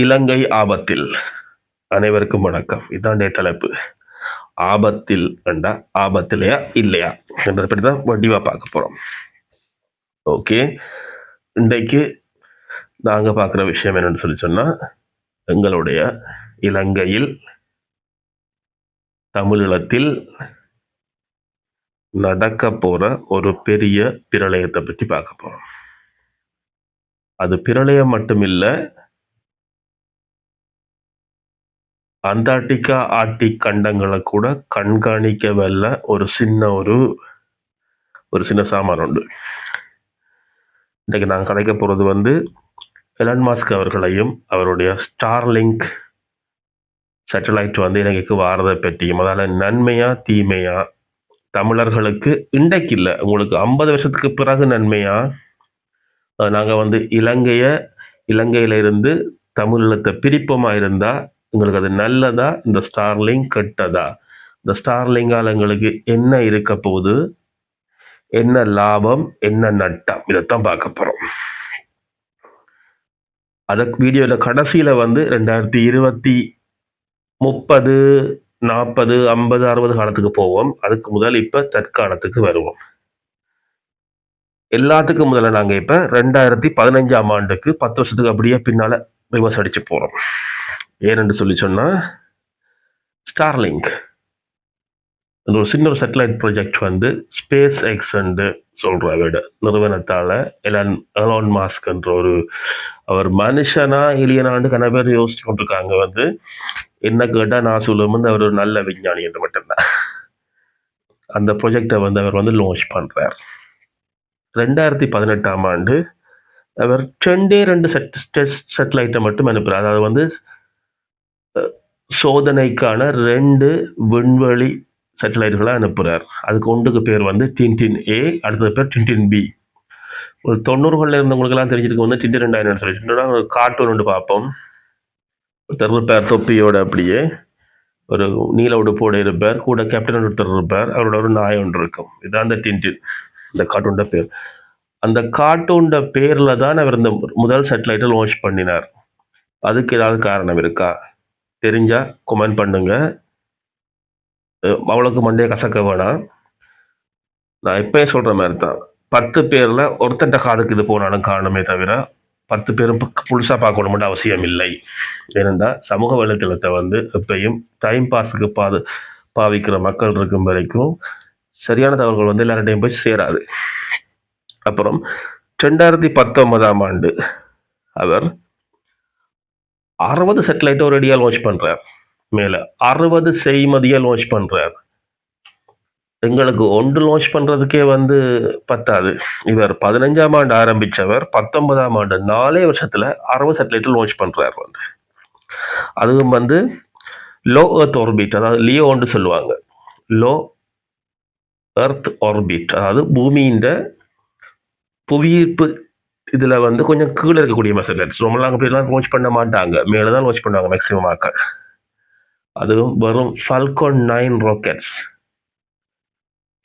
இலங்கை ஆபத்தில். அனைவருக்கும் வணக்கம். இதான் தலைப்பு. ஆபத்தில் என்றா ஆபத்திலையா இல்லையா என்றதை பற்றி தான் வடிவா பார்க்க போறோம். ஓகே, இன்றைக்கு நாங்க பார்க்குற விஷயம் என்னன்னு சொல்லி சொன்னா, எங்களுடைய இலங்கையில் தமிழீழத்தில் நடக்க போற ஒரு பெரிய பிரளயத்தை பற்றி பார்க்க போறோம். அது பிரளயம் மட்டுமில்ல, அண்டார்டிகா ஆர்டிக் கண்டங்களை கூட கண்காணிக்க வல்ல ஒரு சின்ன சாமான் உண்டு. இன்றைக்கு நாங்கள் கதைக்க போகிறது வந்து எலன் மாஸ்க் அவர்களையும் அவருடைய ஸ்டார்லிங்க் சேட்டலைட் வந்து இலங்கைக்கு வாரதை பற்றியும், அதால் நன்மையா தீமையா, தமிழர்களுக்கு இன்றைக்கு இல்லை உங்களுக்கு 50 வருஷத்துக்கு பிறகு நன்மையா, நாங்கள் வந்து இலங்கையிலிருந்து தமிழீழத்தை பிரிப்போமா இருந்தால் எங்களுக்கு அது நல்லதா, இந்த ஸ்டார்லிங்க் கெட்டதா, இந்த ஸ்டார்லிங்கால் எங்களுக்கு என்ன இருக்க போகுது, என்ன லாபம் என்ன நட்டம், இதைத்தான் பார்க்க போகிறோம். அதுக்கு வீடியோவில் கடைசியில் வந்து 2020 30 40 50 60 காலத்துக்கு போவோம். அதுக்கு முதல் இப்போ தற்காலத்துக்கு வருவோம். எல்லாத்துக்கும் முதல்ல நாங்கள் இப்போ 2015ஆம் ஆண்டுக்கு 10 வருஷத்துக்கு அப்படியே பின்னால் ரிவர்ஸ் அடித்து போகிறோம். ஏனென்று சொல்லி சொன்னால், ஸ்டார்லிங்க் ஒரு சின்ன ஒரு சேட்டலைட் ப்ராஜெக்ட் வந்து ஸ்பேஸ் எக்ஸ் சொல்கிற விட நிறுவனத்தால் எலான் மாஸ்க் என்ற அவர் மனுஷனா எலியனாண்டு கன பேர் யோசிச்சு கொண்டிருக்காங்க. வந்து என்ன கேட்டால் நான் சொல்லுவோம் வந்து அவர் ஒரு நல்ல விஞ்ஞானி என்று மட்டும்தான். அந்த ப்ராஜெக்டை வந்து அவர் வந்து லான்ச் பண்ணுறார். 2018ஆம் ஆண்டு அவர் 2 சேட்டலைட்டை மட்டும் அனுப்புகிறார். அதாவது வந்து சோதனைக்கான 2 விண்வெளி சேட்டலைட்டுகளை அனுப்புகிறார். அதுக்கு ஒன்றுக்கு பேர் வந்து டின்டின் ஏ, அடுத்தது பேர் டின்டின் பி. ஒரு 90களில் இருந்தவங்களுக்கெல்லாம் தெரிஞ்சிருக்கு வந்து டின்டின் 2 சொல்லிட்டு ஒரு கார்ட்டூன் ஒன்று பார்ப்போம். ஒருத்தர் இருப்பார் தொப்பியோட, அப்படியே ஒரு நீல உடுப்போட இருப்பார், கூட கேப்டன் ஒருத்தர் இருப்பார், அவரோட ஒரு நாய் ஒன்று இருக்கும். இதுதான் அந்த டின்டின், இந்த கார்ட்டூன்ட பேர். அந்த கார்ட்டூன்ட பேரில் தான் அவர் இந்த முதல் சேட்டலைட்டை லான்ச் பண்ணினார். அதுக்கு ஏதாவது காரணம் இருக்கா? தெரிஞ்சா கமெண்ட் பண்ணுங்க. அவ்வளோக்கு மண்டையை கசக்க வேணாம். நான் இப்பயே சொல்கிற மாதிரி தான், 10 பேரில் ஒருத்தட்ட காதுக்கு இது போனாலும் காரணமே தவிர 10 பேரும் புதுசாக பார்க்கணும்னு அவசியம் இல்லை. ஏனென்றால் சமூக வலைத்தளத்தை வந்து எப்பயும் டைம் பாஸுக்கு பாவிக்கிற மக்கள் இருக்கும் வரைக்கும் சரியான தகவல்கள் வந்து எல்லார்டையும் போய் சேராது. அப்புறம் 2019ஆம் ஆண்டு அவர் 60 சேட்டலைட்டை ஒரு அடியாக லான்ச் பண்ணுறார். மேலே 60 செய்மதியை லான்ச் பண்ணுறார். எங்களுக்கு ஒன்று லான்ச் பண்ணுறதுக்கே வந்து பத்தாது. இவர் 15ஆம் ஆண்டு ஆரம்பித்தவர் 19ஆம் ஆண்டு 4 வருஷத்தில் 60 சேட்டலைட்டை லான்ச் பண்ணுறார். வந்து அதுவும் வந்து லோ எர்த் ஆர்பிட், அதாவது லியோன்னு சொல்லுவாங்க. லோ எர்த் ஆர்பிட், அதாவது பூமியின் புவியீர்ப்பு இதில் வந்து கொஞ்சம் கீழே இருக்கக்கூடிய சேட்டலைட்ஸ். ரொம்பலாம் அங்கே போய்லாம் லான்ச் பண்ண மாட்டாங்க, மேலே தான் லான்ச் பண்ணுவாங்க மேக்ஸிமம் ஆக்கள். அதுவும் வெறும் ஃபால்கன் 9 ராக்கெட்ஸ்.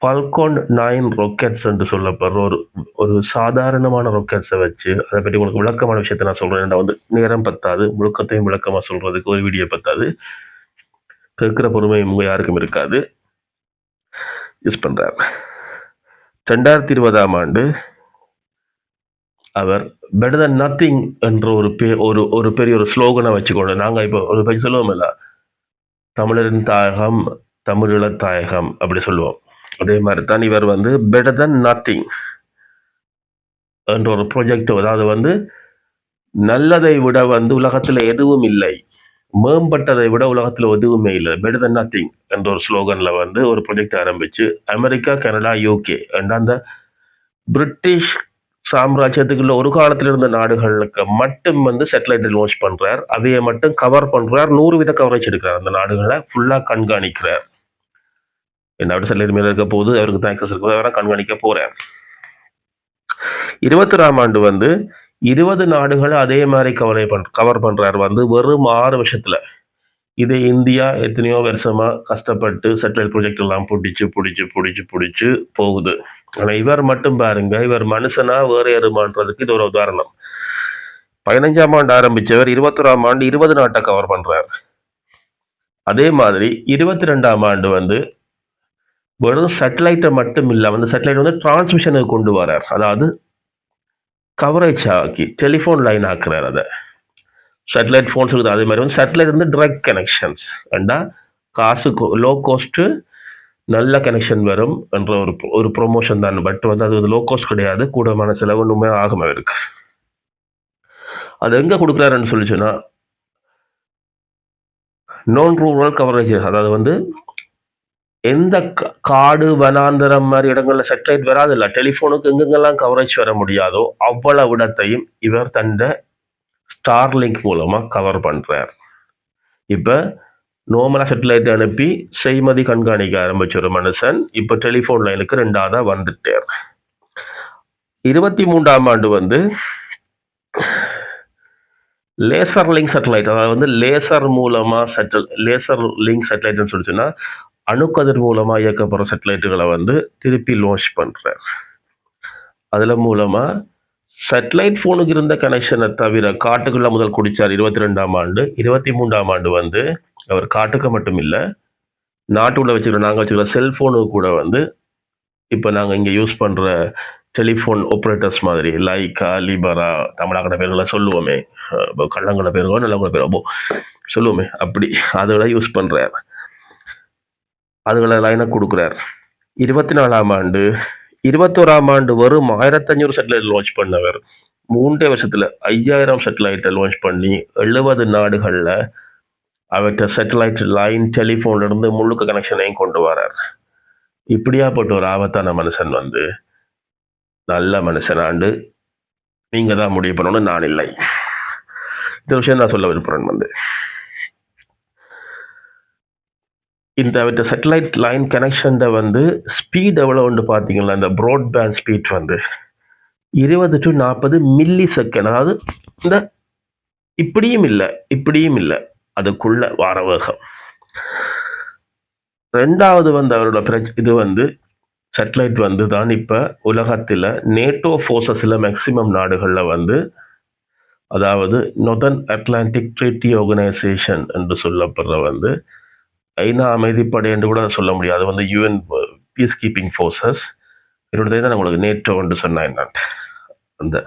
ஃபால்கன் 9 ராக்கெட்ஸ் என்று சொல்லப்படுற ஒரு சாதாரணமான ராக்கெட்ஸை வச்சு, அதை பற்றி உங்களுக்கு விளக்கமான விஷயத்தை நான் சொல்கிறேன். நான் வந்து நேரம் பத்தாது, முழுக்கத்தையும் விளக்கமாக சொல்கிறதுக்கு ஒரு வீடியோ பத்தாது, கேட்குற பொறுமையும் உங்கள் யாருக்கும் இருக்காது. யூஸ் பண்ணுறார். 2020ஆம் ஆண்டு அவர் பெட்டர் தென் நத்திங் என்ற ஒரு பெரிய ஒரு ஸ்லோகனை வச்சுக்கொண்டு, நாங்கள் இப்போ ஒரு பற்றி சொல்லுவோம் இல்லை, தமிழரின் தாயகம் தமிழீழ தாயகம் அப்படி சொல்லுவோம். அதே மாதிரி தான் இவர் வந்து பெட்டர் தென் நத்திங் என்ற ஒரு ப்ராஜெக்ட், அதாவது வந்து நல்லதை விட வந்து உலகத்தில் எதுவும் இல்லை, மேம்பட்டதை விட உலகத்தில் எதுவுமே இல்லை, பெட்டர் தென் நத்திங் என்ற ஒரு ஸ்லோகனில் வந்து ஒரு ப்ராஜெக்ட் ஆரம்பித்து அமெரிக்கா, கனடா, யூகே என்ற அந்த பிரிட்டிஷ் சாம்ராஜ்யத்துக்குள்ள ஒரு காலத்தில் இருந்த நாடுகளுக்கு மட்டும் வந்து சேட்டலைட்டை லான்ச் பண்ணுறார். அவையை மட்டும் கவர் பண்ணுறார். 100 வித கவரேஜ் எடுக்கிறார். அந்த நாடுகளை ஃபுல்லாக கண்காணிக்கிறார். என்ன சேட்டலைட் மேலே இருக்க போது அவருக்கு தான் ஆக்சஸ் இருக்குது, அவரை கண்காணிக்க போகிறார். 21ஆம் ஆண்டு வந்து 20 நாடுகளை அதே மாதிரி கவர் பண்ணுறார். வந்து வெறும் 6 வருஷத்தில். இதே இந்தியா எத்தனையோ வருஷமாக கஷ்டப்பட்டு சேட்டலைட் ப்ராஜெக்ட் எல்லாம் பிடிச்சி போகுது. ஆனால் இவர் மட்டும் பாருங்க, இவர் மனுஷனா வேற எருமான்றதுக்கு இது ஒரு உதாரணம். 15ஆம் ஆண்டு ஆரம்பிச்சவர் 21ஆம் ஆண்டு 20 நாட்டை கவர் பண்றார். அதே மாதிரி 22ஆம் ஆண்டு வந்து வெறும் சேட்டலைட்டை மட்டும் இல்லாம அந்த சேட்டலைட் வந்து டிரான்ஸ்மிஷனுக்கு கொண்டு வரார். அதாவது கவரேஜ் ஆக்கி டெலிஃபோன் லைன் ஆக்குறார். அதை சேட்டலைட் ஃபோன்ஸ் இருக்குது. அதே மாதிரி வந்து சேட்டலைட் வந்து டைரக்ட் கனெக்ஷன்ஸ் ஏண்டா காசு லோ காஸ்ட்டு நல்ல கனெக்ஷன் வரும் என்ற ஒரு ப்ரொமோஷன் தான். பட் வந்து அது லோ காஸ்ட் கிடையாது, கூடமான செலவு இன்னுமே ஆகும் இருக்கு. அது எங்கே கொடுக்குறாருன்னு சொல்லிச்சுன்னா நான் ரூரல் கவரேஜ், அதாவது வந்து எந்த காடு வனாந்தரம் மாதிரி இடங்கள்ல சேட்டலைட் வராது இல்லை, டெலிஃபோனுக்கு எங்கெங்கெல்லாம் கவரேஜ் வர முடியாதோ அவ்வளவு இடத்தையும் இவர் தந்த ஸ்டார்லிங்க் மூலமா கவர் பண்றார். இப்ப நார்மலா சேட்டலைட் அனுப்பி செய்மதி கண்காணிக்க ஆரம்பிச்ச ஒரு மனுஷன் இப்ப டெலிஃபோன் லைனுக்கு 2ஆவதா வந்துட்டார். 23ஆம் ஆண்டு வந்து லேசர் லிங்க் சேட்டலைட், அதாவது வந்து லேசர் மூலமா லேசர் லிங்க் சேட்டலைட்னு சொல்லிச்சுன்னா அணுக்கதிர் மூலமா இயக்கப்படுற சேட்டலைட்டுகளை வந்து திருப்பி லான்ச் பண்றார். அதுல மூலமா சேட்டலைட் ஃபோனுக்கு இருந்த கனெக்ஷனை தவிர காட்டுக்குள்ள முதல் குடிச்சார் 22ஆம் ஆண்டு. 23ஆம் ஆண்டு வந்து அவர் காட்டுக்கு மட்டும் இல்லை, நாட்டுக்குள்ள வச்சுக்கிற நாங்கள் வச்சுக்கிற செல்ஃபோனுக்கு கூட வந்து இப்போ நாங்கள் இங்கே யூஸ் பண்ணுற டெலிஃபோன் ஆப்ரேட்டர்ஸ் மாதிரி லைக்கா லிபரா தமிழாக்கட பேர்களை சொல்லுவோமே, கள்ளங்கள பேருக்கோ நல்லவங்கள பேரோ சொல்லுவோமே, அப்படி அதுகளை யூஸ் பண்ணுறார். அதுகளை லைனை கொடுக்குறார். 24ஆம் ஆண்டு 21ஆம் ஆண்டு வரும் 1500 சேட்டலைட் லான்ச் பண்ணவர் 3 வருஷத்துல 5000 சேட்டலைட்டை லான்ச் பண்ணி 70 நாடுகள்ல அவற்றை சேட்டலைட் லைன் டெலிஃபோன்ல இருந்து முழுக்க கனெக்ஷனையும் கொண்டு வரார். இப்படியாப்பட்ட ஒரு ஆபத்தான மனுஷன் வந்து நல்ல மனுஷனாண்டு நீங்க தான் முடிவு பண்ணணும், நான் இல்லை. இந்த விஷயம் நான் சொல்ல விரும்புறேன். வந்து இந்த சேட்டலைட் லைன் கனெக்ஷன் வந்து ஸ்பீட் எவ்வளவுன்னு பார்த்தீங்கன்னா இந்த ப்ராட்பேண்ட் ஸ்பீட் வந்து 20 to 40 மில்லி செகண்ட், அதாவது இந்த இப்படியும் இல்லை அதுக்குள்ள வார வேகம். 2வது வந்து அவரோட இது வந்து சேட்டலைட் வந்து தான் இப்போ உலகத்தில் நேட்டோ ஃபோர்ஸஸில் மேக்சிமம் நாடுகளில் வந்து, அதாவது நொதர்ன் அட்லாண்டிக் ட்ரீட்டி ஆர்கனைசேஷன் என்று சொல்லப்படுற வந்து ஐநா அமைதிப்படை என்று கூட சொல்ல முடியாது, அது வந்து யூஎன் பீஸ் கீப்பிங் ஃபோர்ஸஸ். என்னோட தான் உங்களுக்கு நேட்டோ என்று சொன்னேன். அந்த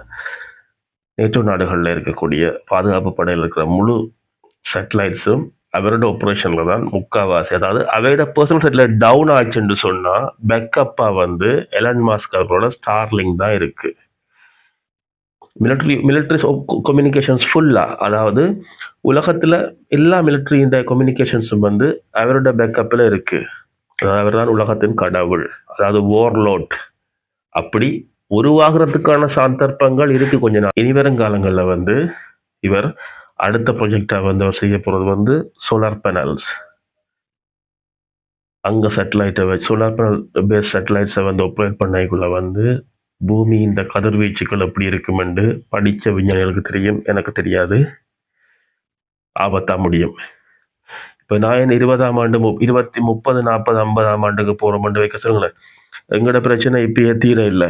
நேட்டோ நாடுகளில் இருக்கக்கூடிய பாதுகாப்பு படையில் இருக்கிற முழு சேட்டலைட்ஸும் அவரோட ஆப்ரேஷனில் தான் முக்கால்வாசி. அதாவது அவரோட பர்சனல் சேட்டலைட் டவுன் ஆச்சுன்னு சொன்னால் பேக்கப்பாக வந்து எலன் மாஸ்க் அவரோட ஸ்டார்லிங்க் தான் இருக்கு. மிலிட்ரி கம்யூனிகேஷன்ஸ் ஃபுல்லாக, அதாவது உலகத்தில் எல்லா மிலிட்ரி இந்த கம்யூனிகேஷன்ஸும் வந்து அவரோட பேக்கப்பில் இருக்கு. அதாவது அவர் தான் உலகத்தின் கடவுள், அதாவது வார்லோட். அப்படி உருவாகிறதுக்கான சந்தர்ப்பங்கள் இருக்கு கொஞ்ச நாள். இனி வருங்காலங்களில் வந்து இவர் அடுத்த ப்ராஜெக்டாக வந்து அவர் செய்ய போகிறது வந்து சோலார் பேனல்ஸ். அங்கே சேட்டலைட்டை வச்சு சோலார் பேனல் பேஸ் சேட்டலைட்ஸை வந்து ஆப்ரேட் பண்ணக்குள்ள வந்து பூமி இந்த கதிர்வீச்சுக்கள் எப்படி இருக்குமென்று படித்த விஞ்ஞானிகளுக்கு தெரியும், எனக்கு தெரியாது. ஆபத்தாக முடியும். இப்போ நான் 20ஆம் ஆண்டு 20, 30, 40, 50ஆம் ஆண்டுக்கு போகிறோம்னு வைக்க சொல்லுங்களேன். எங்களோட பிரச்சனை இப்பயே தீர இல்லை,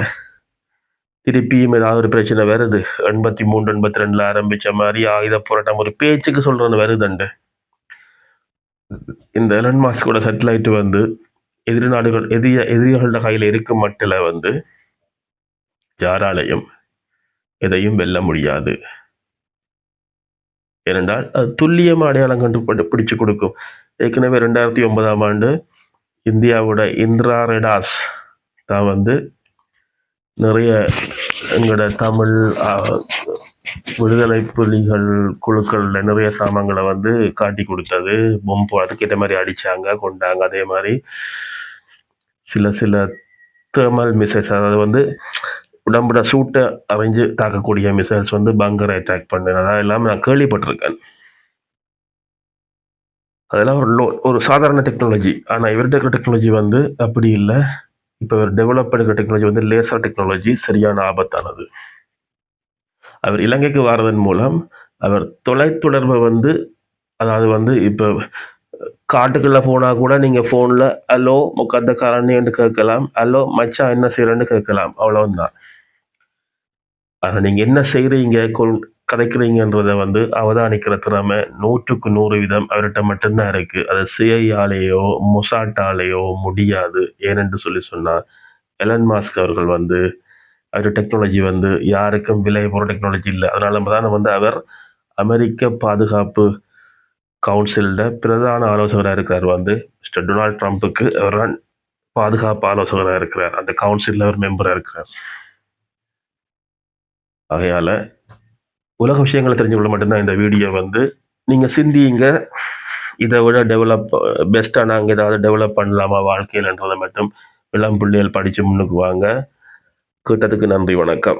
திருப்பியும் ஏதாவது ஒரு பிரச்சனை வருது. 83, 82 ஆரம்பிச்ச மாதிரி ஆயுத போராட்டம் ஒரு பேச்சுக்கு சொல்றேன்னு வருதுண்டு. இந்த எலன் மாஸ்கோட சேட்டலைட் வந்து எதிரிகளோட கையில் இருக்கும் மட்டில் வந்து யாராலையும் எதையும் வெல்ல முடியாது. ஏனென்றால் அது துல்லியமாக அடையாளம் கண்டு பிடிச்சு கொடுக்கும். ஏற்கனவே 2009ஆம் ஆண்டு இந்தியாவோட இந்திரா ரெடாஸ் தான் வந்து நிறைய எங்களோட தமிழ் விடுதலை புலிகள் குழுக்களில் நிறைய சாமான்களை வந்து காட்டி கொடுத்தது. பொம்பு அதுக்கேற்ற மாதிரி அடித்தாங்க, கொண்டாங்க. அதே மாதிரி சில தேர்மல் மிசைல்ஸ், அதாவது வந்து உடம்புட சூட்டை அறிஞ்சு தாக்கக்கூடிய மிசைல்ஸ் வந்து பங்கரை அட்டாக் பண்ணது அதெல்லாம் நான் கேள்விப்பட்டிருக்கேன். அதெல்லாம் ஒரு சாதாரண டெக்னாலஜி. ஆனால் இவர்கிட்ட இருக்கிற டெக்னாலஜி வந்து அப்படி இல்லை. இப்போ இவர் டெவலப் பண்ணிக்கிற டெக்னாலஜி வந்து லேசர் டெக்னாலஜி, சரியான ஆபத்தானது. அவர் இலங்கைக்கு வாரதன் மூலம் அவர் தொலைத்தொடர்பை வந்து, அதாவது வந்து இப்போ காட்டுக்குள்ளே போனால் கூட நீங்கள் ஃபோனில் ஹலோ முக்கத்தக்காரன்னு கேட்கலாம், ஹலோ மச்சான் என்ன செய்கிறேன்னு கேட்கலாம், அவ்வளோதான். ஆனால் நீங்கள் என்ன செய்கிறீங்க கதைக்கிறீங்கன்றத வந்து அவதானிக்கிற திறமை 100க்கு 100% அவர்கிட்ட மட்டும்தான் இருக்கு. அது சிஐயாலேயோ, மொசாட்டாலேயோ முடியாது. ஏனென்று சொன்னால், எலன் மாஸ்க் அவர்கள் வந்து அவர் டெக்னாலஜி வந்து யாருக்கும் விலை போகிற டெக்னாலஜி இல்லை. அதனால தான் வந்து அவர் அமெரிக்க பாதுகாப்பு கவுன்சிலோட பிரதான ஆலோசகராக இருக்கிறார். வந்து மிஸ்டர் டொனால்ட் ட்ரம்ப்புக்கு அவர் தான் பாதுகாப்பு ஆலோசகராக இருக்கிறார். அந்த கவுன்சிலில் அவர் மெம்பராக இருக்கிறார். ஆகையால் உலக விஷயங்களை தெரிஞ்சு கொள்ள மட்டும்தான் இந்த வீடியோ வந்து நீங்கள் சிந்திங்க. இதை விட பெஸ்ட்டாக நாங்கள் ஏதாவது டெவலப் பண்ணலாமா வாழ்க்கையில்ன்றதை மட்டும் இளம் பிள்ளைகள் படித்து முன்னுக்கு வாங்க. கேட்டதுக்கு நன்றி, வணக்கம்.